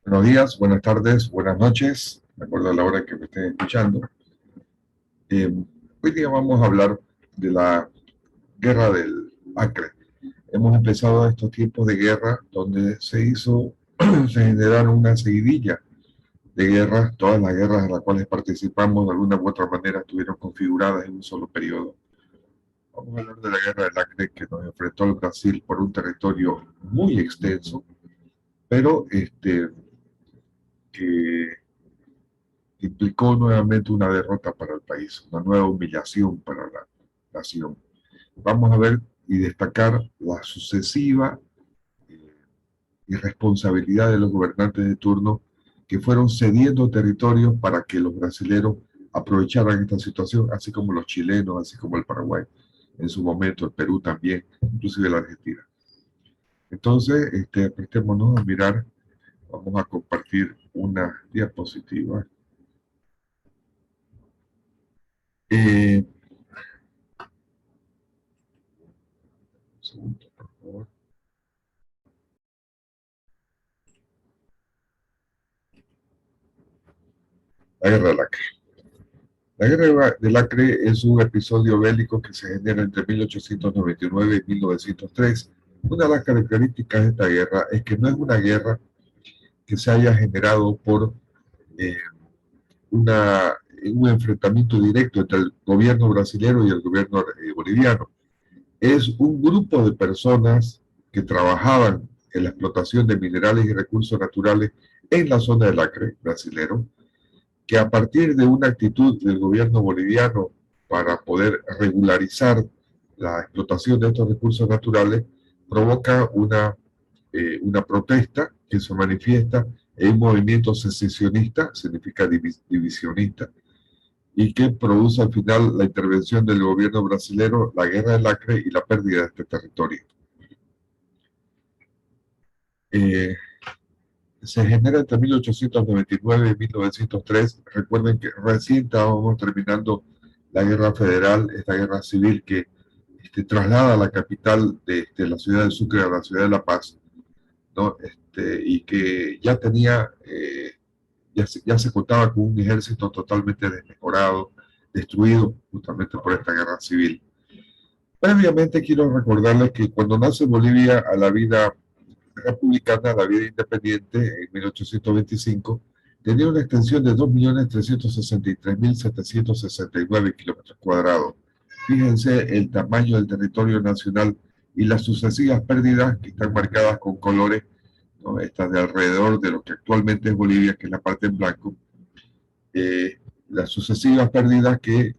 Buenos días, buenas tardes, buenas noches, de acuerdo a la hora que me estén escuchando. Hoy día vamos a hablar de la guerra del Acre. Hemos empezado estos tiempos de guerra donde se generaron una seguidilla de guerras. Todas las guerras en las cuales participamos de alguna u otra manera estuvieron configuradas en un solo periodo. Vamos a hablar de la guerra del Acre que nos enfrentó al Brasil por un territorio muy extenso, pero que implicó nuevamente una derrota para el país, una nueva humillación para la nación. Vamos a ver y destacar la sucesiva eh, irresponsabilidad de los gobernantes de turno que fueron cediendo territorios para que los brasileños aprovecharan esta situación, así como los chilenos, así como el Paraguay, en su momento el Perú también, inclusive la Argentina. Entonces, prestémonos a mirar, vamos a compartir una diapositiva. Eh, un segundo, por favor. La guerra del Acre. La guerra del Acre es un episodio bélico que se genera entre 1899 y 1903. Una de las características de esta guerra es que no es una guerra que se haya generado por eh, una, un enfrentamiento directo entre el gobierno brasileño y el gobierno boliviano. Es un grupo de personas que trabajaban en la explotación de minerales y recursos naturales en la zona del Acre brasilero, que a partir de una actitud del gobierno boliviano para poder regularizar la explotación de estos recursos naturales, provoca una protesta que se manifiesta en un movimiento secesionista, significa divisionista, y que produce al final la intervención del gobierno brasileño, la guerra del Acre y la pérdida de este territorio. Eh, Se genera entre 1899 y 1903. Recuerden que recién estábamos terminando la guerra federal, esta guerra civil que traslada la capital de la ciudad de Sucre a la ciudad de La Paz, ¿no? Y que ya tenía, ya se contaba con un ejército totalmente desmejorado, destruido justamente por esta guerra civil. Previamente quiero recordarles que cuando nace Bolivia a la vida republicana, la vida independiente, en 1825, tenía una extensión de 2.363.769 kilómetros cuadrados. Fíjense el tamaño del territorio nacional y las sucesivas pérdidas que están marcadas con colores, ¿no? Estas de alrededor de lo que actualmente es Bolivia, que es la parte en blanco, las sucesivas pérdidas que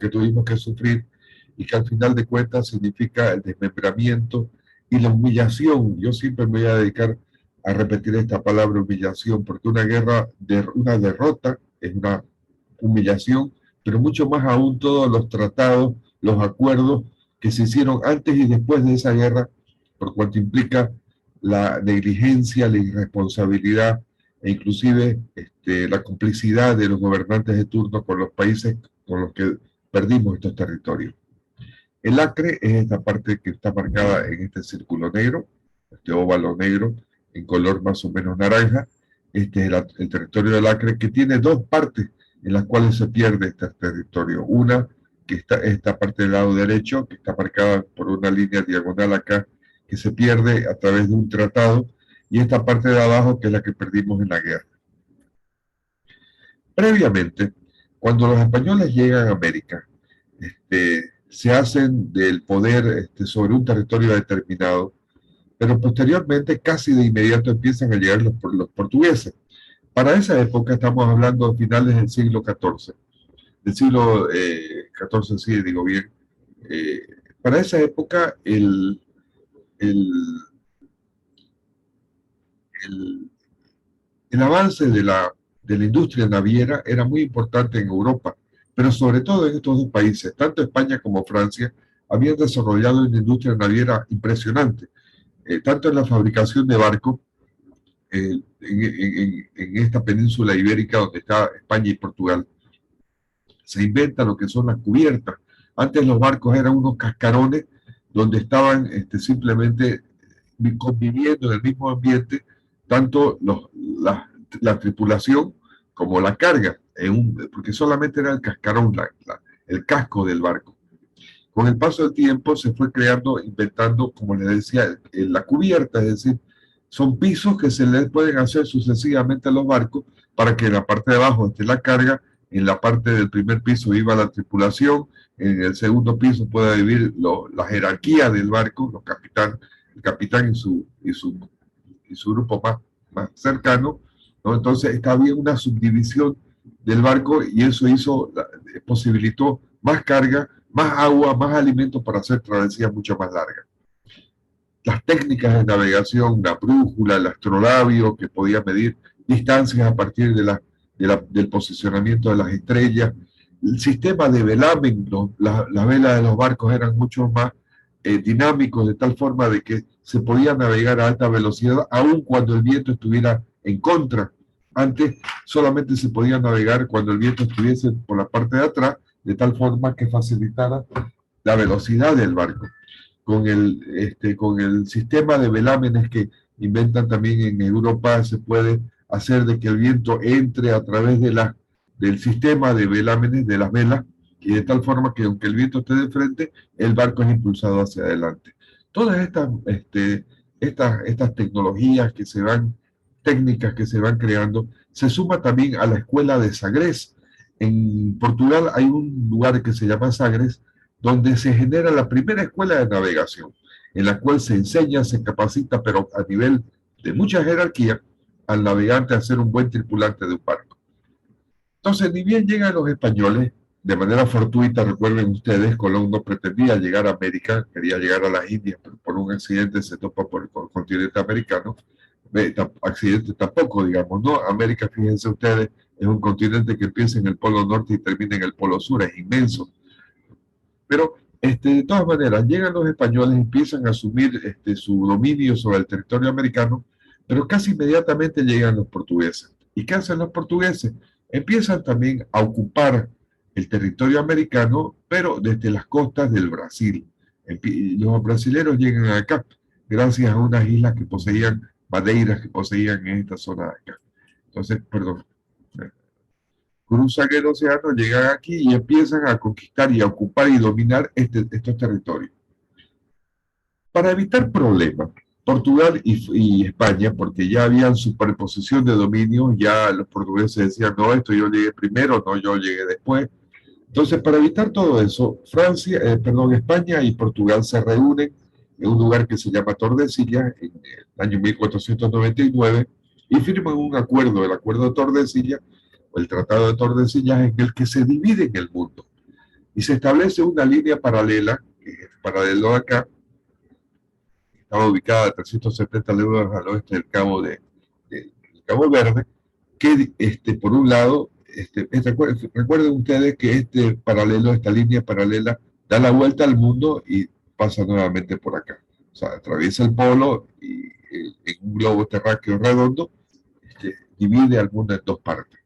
tuvimos que sufrir y que al final de cuentas significa el desmembramiento y la humillación. Yo siempre me voy a dedicar a repetir esta palabra humillación, porque una derrota es una humillación, pero mucho más aún todos los tratados, los acuerdos que se hicieron antes y después de esa guerra, por cuanto implica la negligencia, la irresponsabilidad e inclusive la complicidad de los gobernantes de turno con los países con los que perdimos estos territorios. El Acre es esta parte que está marcada en este círculo negro, este óvalo negro, en color más o menos naranja. Este es el territorio del Acre, que tiene dos partes en las cuales se pierde este territorio. Una, que está esta parte del lado derecho, que está marcada por una línea diagonal acá, que se pierde a través de un tratado, y esta parte de abajo, que es la que perdimos en la guerra. Previamente, cuando los españoles llegan a América, se hacen del poder sobre un territorio determinado, pero posteriormente, casi de inmediato, empiezan a llegar los portugueses. Para esa época, estamos hablando de finales del siglo XIV, del siglo XIV, sí, digo bien. Eh, para esa época, el, el, el avance de la industria naviera era muy importante en Europa, pero sobre todo en estos dos países, tanto España como Francia, habían desarrollado una industria naviera impresionante, tanto en la fabricación de barcos en esta península ibérica donde está España y Portugal. Se inventa lo que son las cubiertas. Antes los barcos eran unos cascarones donde estaban simplemente conviviendo en el mismo ambiente, tanto la tripulación como la carga, porque solamente era el cascarón, el casco del barco. Con el paso del tiempo se fue creando, inventando, como les decía, la cubierta, es decir, son pisos que se les pueden hacer sucesivamente a los barcos para que en la parte de abajo esté la carga, en la parte del primer piso viva la tripulación, en el segundo piso pueda vivir la jerarquía del barco, el capitán y su grupo más cercano, ¿no? Entonces había una subdivisión del barco y eso posibilitó más carga, más agua, más alimentos para hacer travesías mucho más largas. Las técnicas de navegación, la brújula, el astrolabio, que podía medir distancias a partir del posicionamiento de las estrellas, el sistema de velamen, las velas de los barcos eran mucho más dinámicos, de tal forma de que se podía navegar a alta velocidad, aun cuando el viento estuviera en contra. Antes solamente se podía navegar cuando el viento estuviese por la parte de atrás, de tal forma que facilitara la velocidad del barco. Con el sistema de velámenes que inventan también en Europa, se puede hacer de que el viento entre a través del sistema de velámenes de las velas, y de tal forma que aunque el viento esté de frente, el barco es impulsado hacia adelante. Todas estas tecnologías técnicas que se van creando, se suma también a la escuela de Sagres. En Portugal hay un lugar que se llama Sagres, donde se genera la primera escuela de navegación, en la cual se enseña, se capacita, pero a nivel de mucha jerarquía, al navegante a ser un buen tripulante de un barco. Entonces, ni bien llegan los españoles, de manera fortuita, recuerden ustedes, Colón no pretendía llegar a América, quería llegar a las Indias, pero por un accidente se topa por el continente americano. Accidente tampoco, digamos, ¿no? América, fíjense ustedes, es un continente que empieza en el polo norte y termina en el polo sur, es inmenso. Pero de todas maneras, llegan los españoles, empiezan a asumir su dominio sobre el territorio americano, pero casi inmediatamente llegan los portugueses. ¿Y qué hacen los portugueses? Empiezan también a ocupar el territorio americano, pero desde las costas del Brasil. Los brasileños llegan acá gracias a unas islas que poseían, madeiras que poseían en esta zona de acá. Entonces, perdón, cruzan el océano, llegan aquí y empiezan a conquistar y a ocupar y dominar estos territorios. Para evitar problemas, Portugal y España, porque ya habían superposición de dominios, ya los portugueses decían, no, esto yo llegué primero, no, yo llegué después. Entonces, para evitar todo eso, España y Portugal se reúnen en un lugar que se llama Tordesillas en el año 1499 y firman un acuerdo, el Acuerdo de Tordesillas, o el Tratado de Tordesillas, en el que se divide en el mundo y se establece una línea paralela, que es paralelo acá, que estaba ubicada a 370 leguas al oeste del Cabo Verde, que por un lado, recuerden ustedes que esta línea paralela, da la vuelta al mundo y pasa nuevamente por acá. O sea, atraviesa el polo y en un globo terráqueo redondo, divide al mundo en dos partes.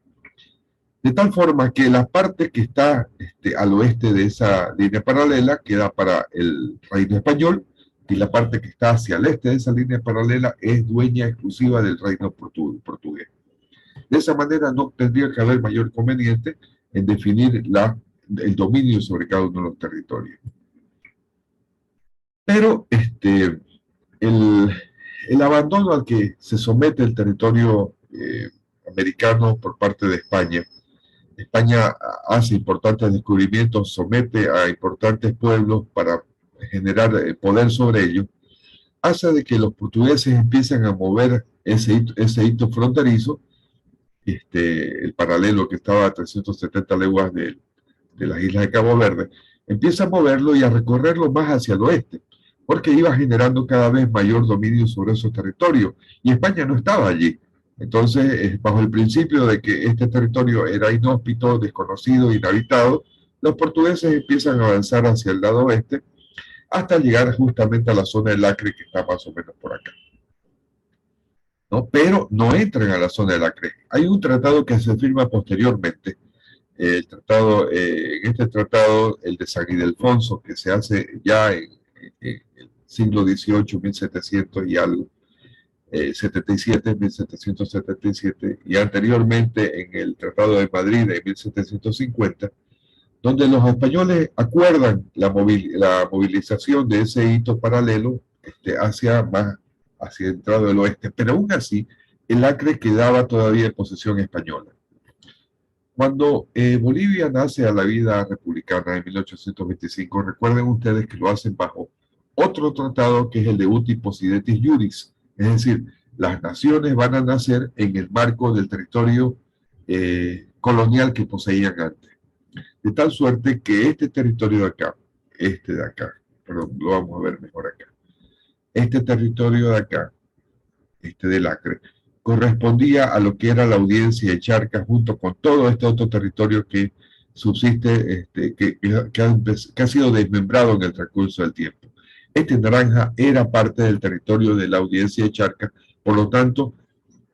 De tal forma que la parte que está al oeste de esa línea paralela queda para el reino español, y la parte que está hacia el este de esa línea paralela es dueña exclusiva del reino portugués. De esa manera no tendría que haber mayor conveniente en definir el dominio sobre cada uno de los territorios. Pero el abandono al que se somete el territorio americano por parte de España hace importantes descubrimientos, somete a importantes pueblos para generar poder sobre ellos, hace de que los portugueses empiecen a mover ese hito fronterizo, el paralelo que estaba a 370 leguas de las islas de Cabo Verde, empieza a moverlo y a recorrerlo más hacia el oeste, porque iba generando cada vez mayor dominio sobre esos territorios, y España no estaba allí. Entonces, bajo el principio de que este territorio era inhóspito, desconocido, inhabitado, los portugueses empiezan a avanzar hacia el lado oeste hasta llegar justamente a la zona del Acre, que está más o menos por acá, ¿no? Pero no entran a la zona del Acre. Hay un tratado que se firma posteriormente, en este tratado, el de San Ildefonso, que se hace ya en el siglo XVIII, 1700 y algo, 77, 1777, y anteriormente en el Tratado de Madrid de 1750, donde los españoles acuerdan la movilización de ese hito paralelo hacia el entrado del oeste, pero aún así el Acre quedaba todavía en posesión española. Cuando Bolivia nace a la vida republicana en 1825, recuerden ustedes que lo hacen bajo otro tratado que es el de Uti Possidetis Juris, es decir, las naciones van a nacer en el marco del territorio colonial que poseían antes. De tal suerte que este territorio de acá, perdón, lo vamos a ver mejor acá, este territorio de acá, del Acre, correspondía a lo que era la audiencia de Charcas junto con todo este otro territorio que subsiste, que ha sido desmembrado en el transcurso del tiempo. Este naranja era parte del territorio de la audiencia de Charcas, por lo tanto,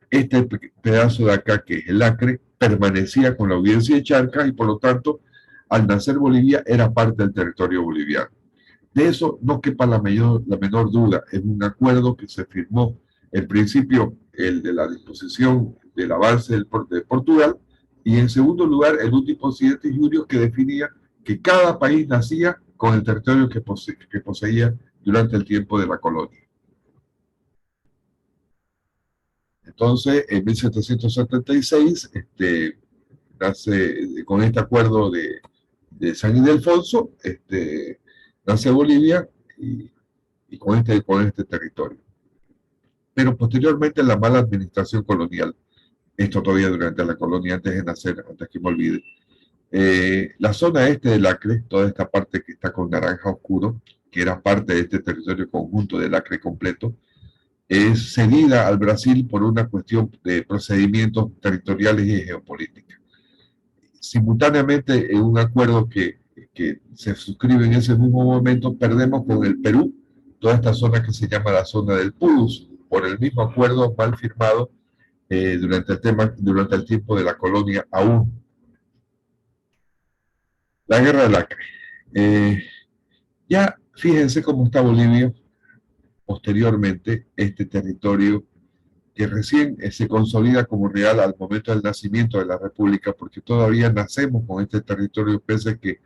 este pedazo de acá, que es el Acre, permanecía con la audiencia de Charcas y por lo tanto, al nacer Bolivia, era parte del territorio boliviano. De eso no quepa la menor duda. Es un acuerdo que se firmó, en principio, el de la disposición del avance de Portugal, y en segundo lugar, el último 7 de julio que definía que cada país nacía con el territorio que poseía durante el tiempo de la colonia. Entonces, en 1776, nace con este acuerdo de San Ildefonso, nace Bolivia y con este territorio. Pero posteriormente la mala administración colonial, esto todavía durante la colonia, antes de nacer, antes que me olvide, la zona este del Acre, toda esta parte que está con naranja oscuro, que era parte de este territorio conjunto del Acre completo, es cedida al Brasil por una cuestión de procedimientos territoriales y geopolítica. Simultáneamente, en un acuerdo que se suscribe en ese mismo momento, perdemos con el Perú toda esta zona que se llama la zona del Purus, por el mismo acuerdo mal firmado durante el tiempo de la colonia aún. La guerra del Acre. Ya fíjense cómo está Bolivia posteriormente, este territorio que recién se consolida como real al momento del nacimiento de la República, porque todavía nacemos con este territorio, pese a que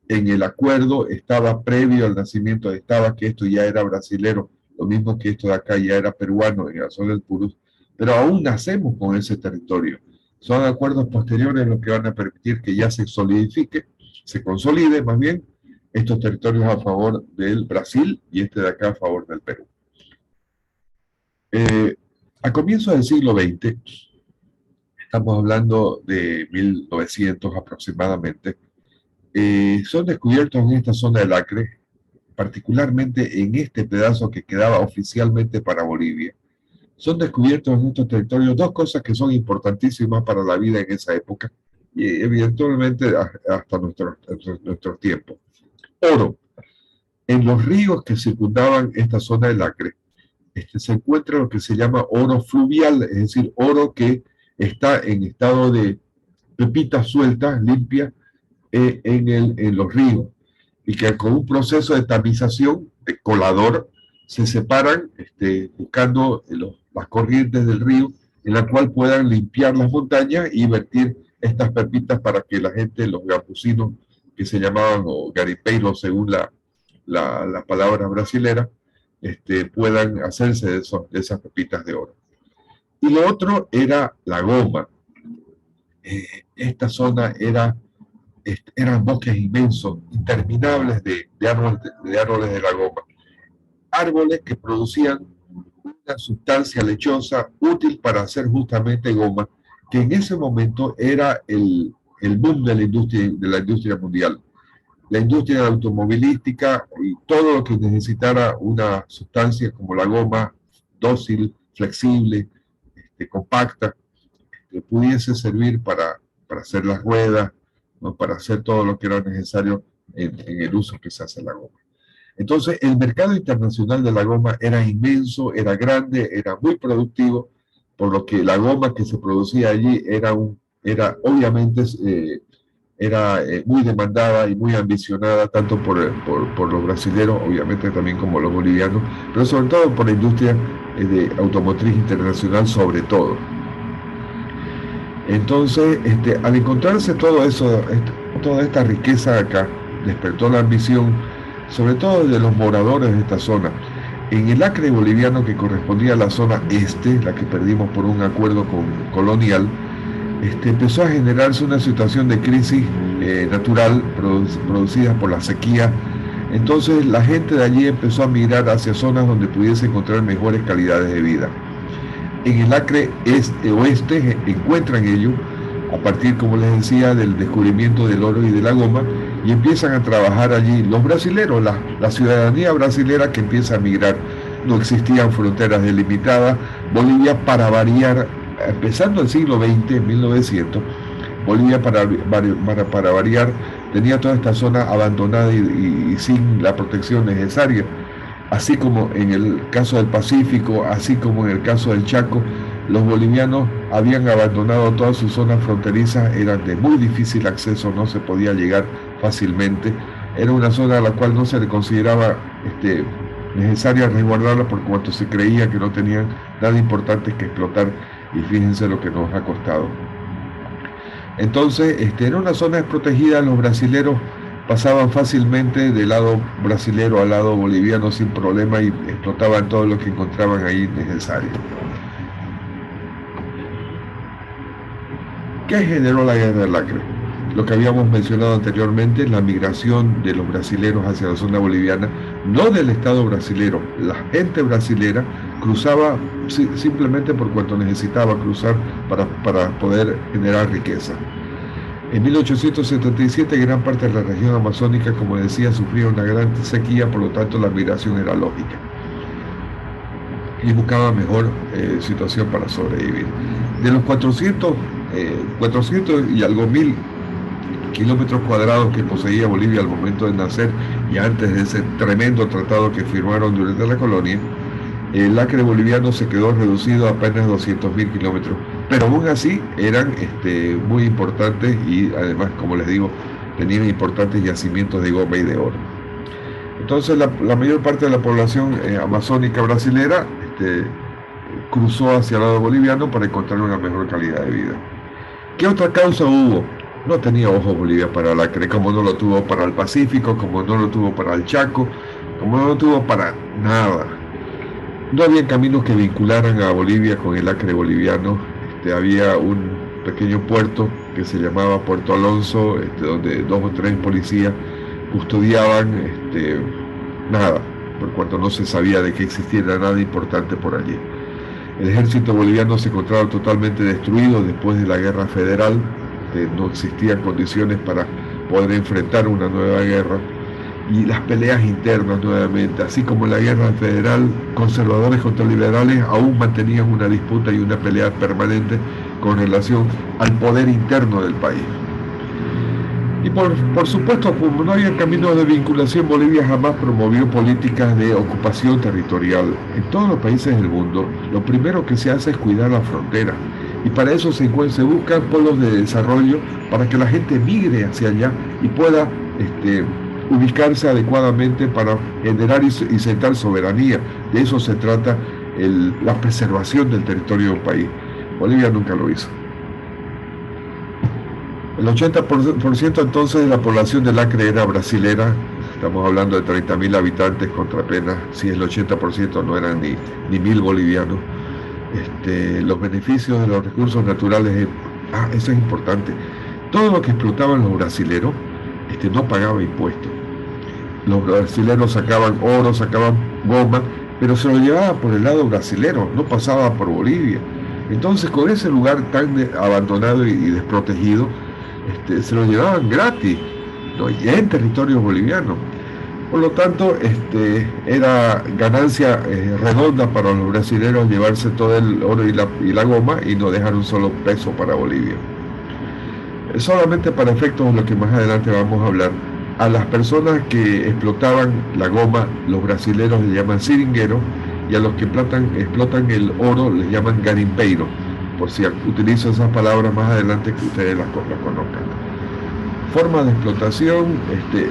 en el acuerdo estaba previo al nacimiento, estaba que esto ya era brasilero, lo mismo que esto de acá ya era peruano en la zona del Purus, pero aún nacemos con ese territorio. Son acuerdos posteriores los que van a permitir que ya se solidifique, se consolide más bien, estos territorios a favor del Brasil y este de acá a favor del Perú. A comienzos del siglo XX, estamos hablando de 1900 aproximadamente, son descubiertos en esta zona del Acre, particularmente en este pedazo que quedaba oficialmente para Bolivia, son descubiertos en estos territorios dos cosas que son importantísimas para la vida en esa época y evidentemente hasta nuestros tiempos. Oro. En los ríos que circundaban esta zona del Acre, se encuentra lo que se llama oro fluvial, es decir, oro que está en estado de pepitas sueltas, limpias, en los ríos, y que con un proceso de tamización, de colador, se separan buscando las corrientes del río, en la cual puedan limpiar las montañas y vertir estas pepitas para que la gente, los gambusinos, que se llamaban, o garimpeiros según la palabra brasilera, puedan hacerse de esas pepitas de oro. Y lo otro era la goma. Esta zona eran bosques inmensos, interminables de árboles de la goma. Árboles que producían una sustancia lechosa útil para hacer justamente goma, que en ese momento era el boom de la industria mundial. La industria automovilística y todo lo que necesitara una sustancia como la goma, dócil, flexible, compacta, que pudiese servir para hacer las ruedas, ¿no? Para hacer todo lo que era necesario en el uso que se hace la goma. Entonces, el mercado internacional de la goma era inmenso, era grande, era muy productivo, por lo que la goma que se producía allí era obviamente era muy demandada y muy ambicionada, tanto por los brasileños, obviamente también como los bolivianos, pero sobre todo por la industria de automotriz internacional sobre todo. Entonces, al encontrarse todo eso, toda esta riqueza acá, despertó la ambición, sobre todo de los moradores de esta zona. En el Acre boliviano, que correspondía a la zona este, la que perdimos por un acuerdo colonial, empezó a generarse una situación de crisis natural producida por la sequía. Entonces la gente de allí empezó a migrar hacia zonas donde pudiese encontrar mejores calidades de vida. En el Acre oeste encuentran ello a partir, como les decía, del descubrimiento del oro y de la goma, y empiezan a trabajar allí los brasileros, la ciudadanía brasilera que empieza a migrar. No existían fronteras delimitadas. Bolivia, para variar, empezando el siglo XX, 1900, Bolivia para variar tenía toda esta zona abandonada y sin la protección necesaria. Así como en el caso del Pacífico, así como en el caso del Chaco, los bolivianos habían abandonado todas sus zonas fronterizas, eran de muy difícil acceso, no se podía llegar fácilmente. Era una zona a la cual no se le consideraba necesaria resguardarla por cuanto se creía que no tenían nada importante que explotar, y fíjense lo que nos ha costado. Entonces, era una zona desprotegida. Los brasileros pasaban fácilmente del lado brasilero al lado boliviano sin problema y explotaban todo lo que encontraban ahí necesario. ¿Qué generó la guerra del Acre? Lo que habíamos mencionado anteriormente, la migración de los brasileros hacia la zona boliviana, no del Estado brasilero. La gente brasilera cruzaba simplemente por cuanto necesitaba cruzar para poder generar riqueza. En 1877 gran parte de la región amazónica, como decía, sufría una gran sequía, por lo tanto la migración era lógica y buscaba mejor situación para sobrevivir. De los 400 y algo mil kilómetros cuadrados que poseía Bolivia al momento de nacer y antes de ese tremendo tratado que firmaron durante la colonia, el Acre boliviano se quedó reducido a apenas 200.000 kilómetros, pero aún así eran muy importantes y además, como les digo, tenían importantes yacimientos de goma y de oro. Entonces la mayor parte de la población amazónica brasilera cruzó hacia el lado boliviano para encontrar una mejor calidad de vida. ¿Qué otra causa hubo? No tenía ojos Bolivia para el Acre, como no lo tuvo para el Pacífico, como no lo tuvo para el Chaco, como no lo tuvo para nada. No había caminos que vincularan a Bolivia con el Acre boliviano. Había un pequeño puerto que se llamaba Puerto Alonso, donde 2 o 3 policías custodiaban nada, por cuanto no se sabía de que existiera nada importante por allí. El ejército boliviano se encontraba totalmente destruido después de la guerra federal. No existían condiciones para poder enfrentar una nueva guerra, y las peleas internas nuevamente, así como la guerra federal, conservadores contra liberales aún mantenían una disputa y una pelea permanente con relación al poder interno del país. Y por supuesto, como no había caminos de vinculación, Bolivia jamás promovió políticas de ocupación territorial. En todos los países del mundo, lo primero que se hace es cuidar la frontera. Y para eso se buscan polos de desarrollo para que la gente migre hacia allá y pueda ubicarse adecuadamente para generar y sentar soberanía. De eso se trata la preservación del territorio de un país. Bolivia nunca lo hizo. El 80% entonces de la población del Acre era brasilera. Estamos hablando de 30.000 habitantes contra apenas, si el 80% no eran ni 1.000 bolivianos. Los beneficios de los recursos naturales, eso es importante. Todo lo que explotaban los brasileros no pagaba impuestos. Los brasileros sacaban oro, sacaban goma, pero se lo llevaba por el lado brasilero, no pasaba por Bolivia. Entonces, con ese lugar tan abandonado y desprotegido, se lo llevaban gratis, ¿no? Y en territorio boliviano. Por lo tanto, era ganancia redonda para los brasileños llevarse todo el oro y la goma y no dejar un solo peso para Bolivia. Solamente para efectos de lo que más adelante vamos a hablar, a las personas que explotaban la goma, los brasileños le llaman seringueros, y a los que explotan el oro les llaman garimpeiro, por si utilizo esas palabras más adelante que ustedes las conozcan. Forma de explotación,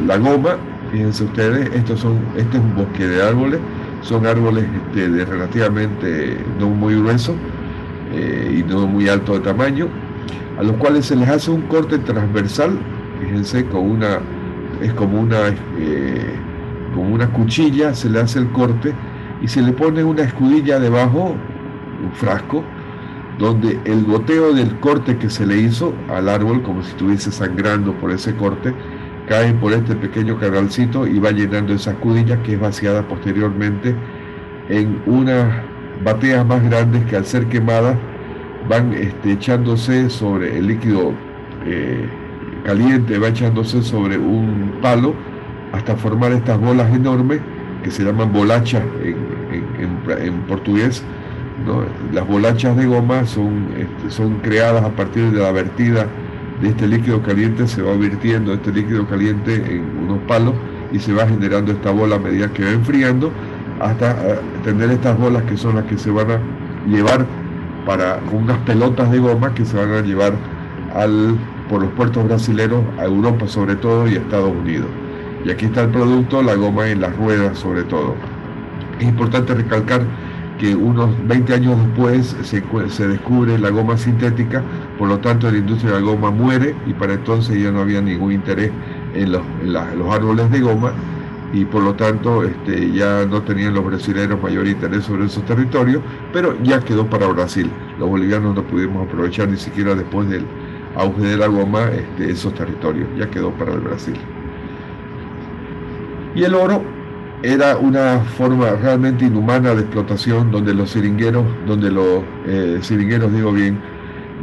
la goma, fíjense ustedes, este es un bosque de árboles, son árboles de relativamente no muy grueso y no muy alto de tamaño, a los cuales se les hace un corte transversal, fíjense, es como una cuchilla, se le hace el corte y se le pone una escudilla debajo, un frasco, donde el goteo del corte que se le hizo al árbol, como si estuviese sangrando por ese corte, cae por este pequeño canalcito y va llenando esa escudilla, que es vaciada posteriormente en unas bateas más grandes que, al ser quemadas, van echándose sobre el líquido caliente, va echándose sobre un palo hasta formar estas bolas enormes que se llaman bolachas en portugués, ¿no? Las bolachas de goma son creadas a partir de la vertida de este líquido caliente. Se va vertiendo este líquido caliente en unos palos y se va generando esta bola a medida que va enfriando, hasta tener estas bolas que son las que se van a llevar con unas pelotas de goma que se van a llevar por los puertos brasileños a Europa sobre todo y a Estados Unidos. Y aquí está el producto, la goma en las ruedas sobre todo. Es importante recalcar que unos 20 años después se descubre la goma sintética, por lo tanto la industria de la goma muere y para entonces ya no había ningún interés en los árboles de goma y por lo tanto ya no tenían los brasileños mayor interés sobre esos territorios, pero ya quedó para Brasil. Los bolivianos no pudimos aprovechar ni siquiera después del auge de la goma esos territorios, ya quedó para el Brasil. Y el oro era una forma realmente inhumana de explotación, donde los siringueros,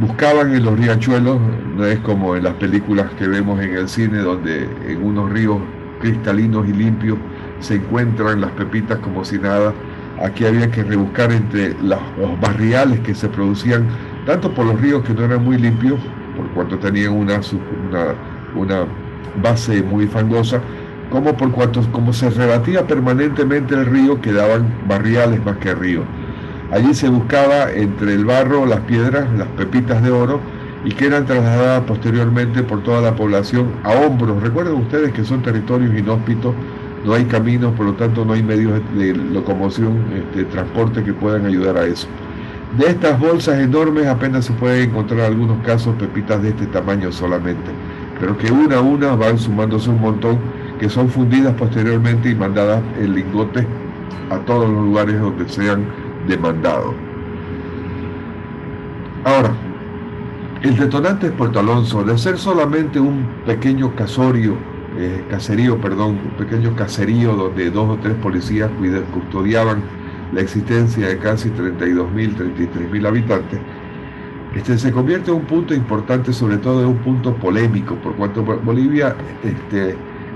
buscaban en los riachuelos. No es como en las películas que vemos en el cine, donde en unos ríos cristalinos y limpios se encuentran las pepitas como si nada. Aquí había que rebuscar entre los barriales que se producían, tanto por los ríos que no eran muy limpios, por cuanto tenían una base muy fangosa, como se rebatía permanentemente el río, quedaban barriales más que río. Allí se buscaba entre el barro, las piedras, las pepitas de oro, y que eran trasladadas posteriormente por toda la población a hombros. Recuerden ustedes que son territorios inhóspitos, no hay caminos, por lo tanto no hay medios de locomoción, de transporte que puedan ayudar a eso. De estas bolsas enormes apenas se pueden encontrar algunos casos pepitas de este tamaño solamente, pero que una a una van sumándose un montón, que son fundidas posteriormente y mandadas en lingotes a todos los lugares donde sean demandados. Ahora, el detonante de Puerto Alonso, de ser solamente un pequeño caserío donde 2 o 3 policías custodiaban la existencia de casi 32.000, 33.000 habitantes, se convierte en un punto importante, sobre todo en un punto polémico, por cuanto Bolivia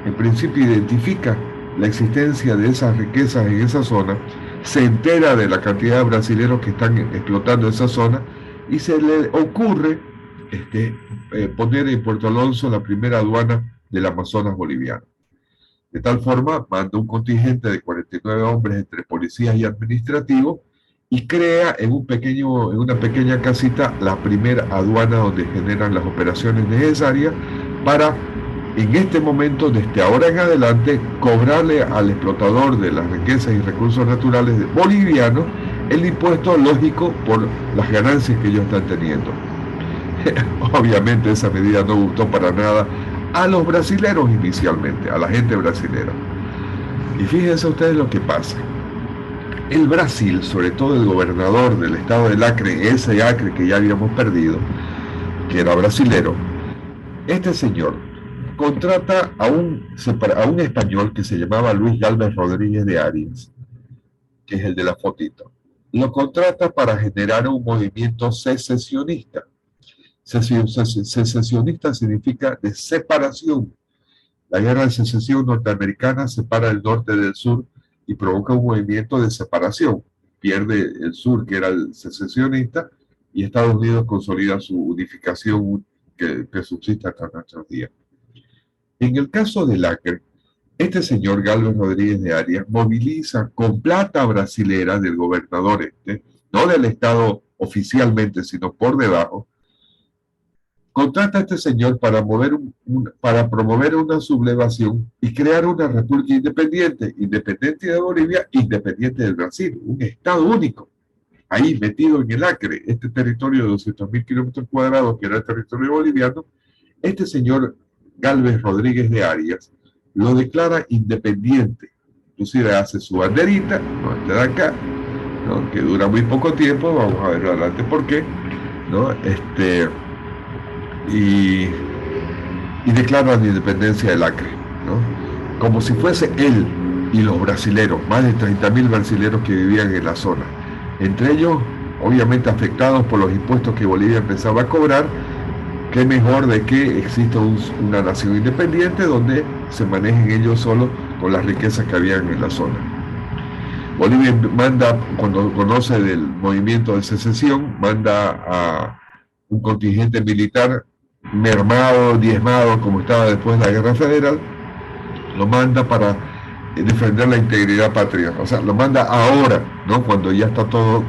en principio identifica la existencia de esas riquezas en esa zona, se entera de la cantidad de brasileños que están explotando esa zona y se le ocurre poner en Puerto Alonso la primera aduana del Amazonas boliviano. De tal forma, manda un contingente de 49 hombres entre policías y administrativos y crea en una pequeña casita la primera aduana donde generan las operaciones necesarias para, en este momento, desde ahora en adelante, cobrarle al explotador de las riquezas y recursos naturales bolivianos el impuesto lógico por las ganancias que ellos están teniendo. Obviamente esa medida no gustó para nada a los brasileros inicialmente, a la gente brasilera. Y fíjense ustedes lo que pasa. El Brasil, sobre todo el gobernador del estado del Acre, ese Acre que ya habíamos perdido, que era brasilero, este señor contrata a un español que se llamaba Luis Gálvez Rodríguez de Arias, que es el de la fotito. Lo contrata para generar un movimiento secesionista. Secesionista significa de separación. La guerra de secesión norteamericana separa el norte del sur y provoca un movimiento de separación. Pierde el sur, que era el secesionista, y Estados Unidos consolida su unificación que subsiste hasta nuestros días. En el caso del Acre, este señor Gálvez Rodríguez de Arias moviliza con plata brasilera del gobernador no del Estado oficialmente, sino por debajo, contrata a este señor para, para promover una sublevación y crear una república independiente, independiente de Bolivia, independiente del Brasil, un estado único, ahí metido en el Acre, este territorio de 200.000 kilómetros cuadrados que era el territorio boliviano. Este señor Gálvez Rodríguez de Arias lo declara independiente, inclusive hace su banderita, ¿no? Esta de acá, ¿no? Que dura muy poco tiempo, vamos a ver adelante por qué, ¿no? Y declara la independencia del Acre, ¿no? Como si fuese él y los brasileros, más de 30.000 brasileros que vivían en la zona, entre ellos obviamente afectados por los impuestos que Bolivia empezaba a cobrar. Qué mejor de que exista una nación independiente donde se manejen ellos solos con las riquezas que habían en la zona. Bolivia manda, cuando conoce del movimiento de secesión, manda a un contingente militar mermado, diezmado, como estaba después de la Guerra Federal, lo manda para defender la integridad patria. O sea, lo manda ahora, ¿no? Cuando ya está todo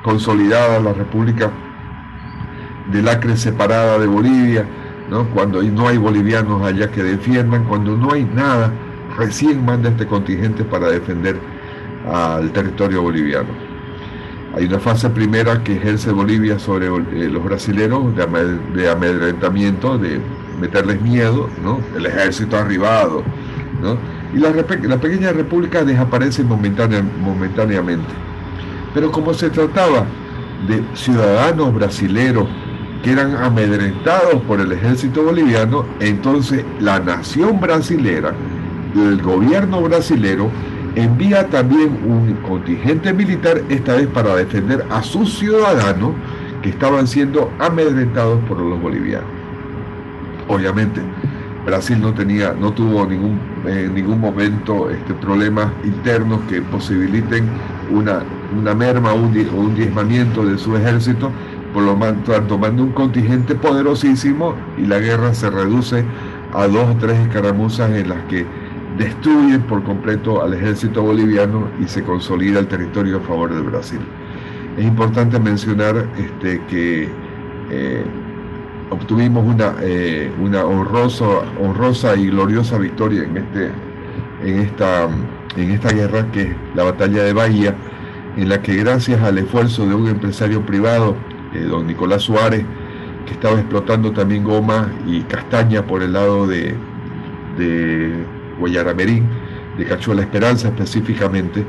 consolidada la República del Acre separada de Bolivia, ¿no? Cuando no hay bolivianos allá que defiendan, cuando no hay nada, recién manda este contingente para defender al territorio boliviano. Hay una fase primera que ejerce Bolivia sobre los brasileros de amedrentamiento, de meterles miedo, ¿no? El ejército arribado, ¿no? Y la pequeña república desaparece momentáneamente. Pero como se trataba de ciudadanos brasileros que eran amedrentados por el ejército boliviano, entonces la nación brasilera, el gobierno brasilero, envía también un contingente militar, esta vez para defender a sus ciudadanos que estaban siendo amedrentados por los bolivianos. Obviamente, Brasil no tuvo en ningún momento problemas internos que posibiliten una merma o un diezmamiento de su ejército, por lo tanto manda un contingente poderosísimo y la guerra se reduce a 2 o 3 escaramuzas en las que destruyen por completo al ejército boliviano y se consolida el territorio a favor de Brasil. Es importante mencionar que obtuvimos una honrosa y gloriosa victoria en esta guerra, que es la batalla de Bahía, en la que gracias al esfuerzo de un empresario privado, don Nicolás Suárez, que estaba explotando también goma y castaña por el lado de Guayaramerín, de Cacho la Esperanza específicamente,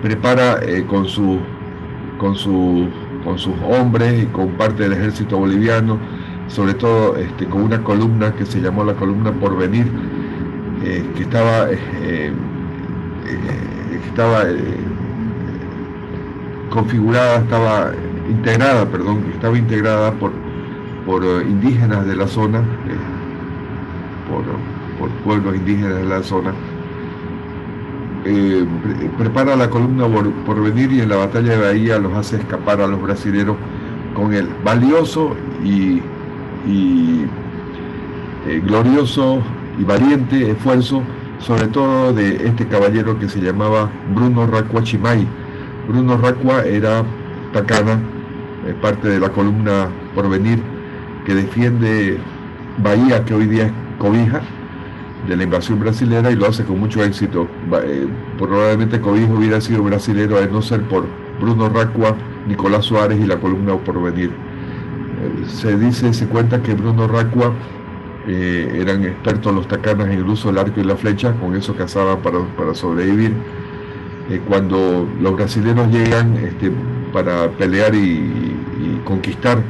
prepara con sus hombres y con parte del ejército boliviano, sobre todo con una columna que se llamó la columna Porvenir, que estaba integrada por indígenas de la zona, por pueblos indígenas de la zona. Prepara la columna Porvenir y en la batalla de Bahía los hace escapar a los brasileros con el valioso y glorioso y valiente esfuerzo, sobre todo de este caballero que se llamaba Bruno Racua Chimay. Bruno Racua era tacana, parte de la columna Porvenir, que defiende Bahía, que hoy día es Cobija, de la invasión brasilera, y lo hace con mucho éxito. Probablemente Cobija hubiera sido brasilero a no ser por Bruno Racua, Nicolás Suárez y la columna Porvenir. Se cuenta que Bruno Racua eran expertos los tacanas en el uso del arco y la flecha, con eso cazaban para sobrevivir. Cuando los brasileños llegan para pelear y conquistar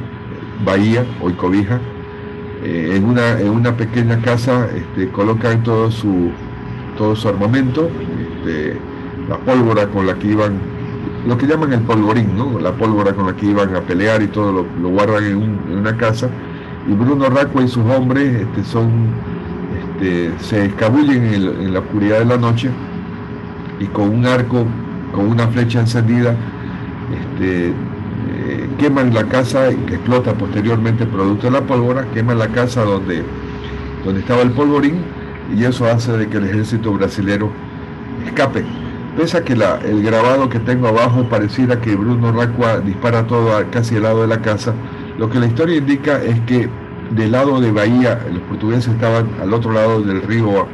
Bahía, hoy Cobija, en una pequeña casa colocan todo su armamento, la pólvora con la que iban, lo que llaman el polvorín, ¿no? La pólvora con la que iban a pelear, y todo lo guardan en una casa. Y Bruno Racua y sus hombres se escabullen en la oscuridad de la noche, y con un arco, con una flecha encendida, queman la casa, que explota posteriormente producto de la pólvora, queman la casa donde estaba el polvorín, y eso hace de que el ejército brasilero escape. pese a que el grabado que tengo abajo pareciera que Bruno Racua dispara todo casi al lado de la casa, lo que la historia indica es que del lado de Bahía, los portugueses estaban al otro lado del río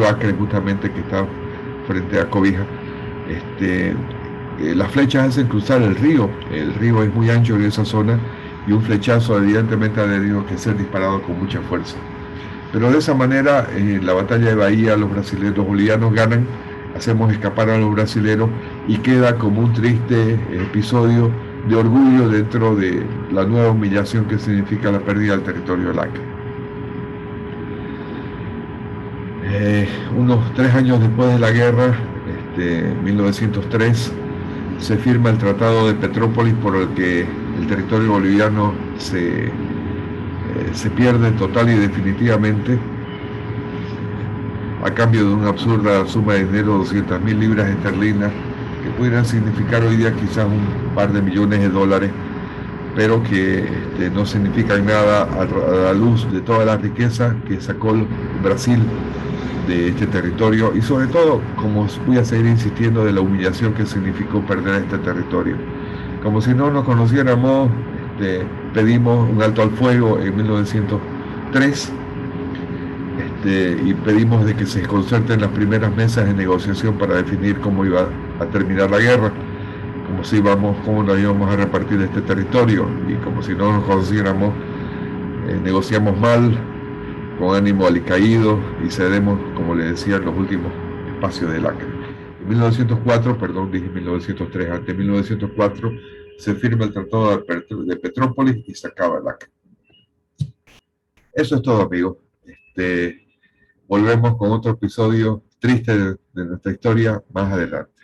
Acre, justamente, que está frente a Cobija. Las flechas hacen cruzar el río es muy ancho en esa zona, y un flechazo evidentemente ha tenido que ser disparado con mucha fuerza. Pero de esa manera, en la batalla de Bahía, los bolivianos ganan, hacemos escapar a los brasileros, y queda como un triste episodio de orgullo dentro de la nueva humillación que significa la pérdida del territorio del Acre. Unos 3 años después de la guerra, 1903, se firma el Tratado de Petrópolis, por el que el territorio boliviano se pierde total y definitivamente, a cambio de una absurda suma de dinero, 200.000 libras esterlinas, que pudieran significar hoy día quizás un par de millones de dólares, pero que no significan nada a la luz de toda la riqueza que sacó Brasil de este territorio, y sobre todo, como voy a seguir insistiendo, de la humillación que significó perder este territorio. Como si no nos conociéramos, pedimos un alto al fuego en 1903, y pedimos de que se concerten las primeras mesas de negociación para definir cómo iba a terminar la guerra, cómo nos íbamos a repartir este territorio, y como si no nos conociéramos, negociamos mal, con ánimo alicaído, y cedemos, como le decía, en los últimos espacios del Acre. En 1904, perdón, dije 1903, ante 1904 se firma el Tratado de Petrópolis y se acaba el Acre. Eso es todo, amigos. Volvemos con otro episodio triste de nuestra historia más adelante.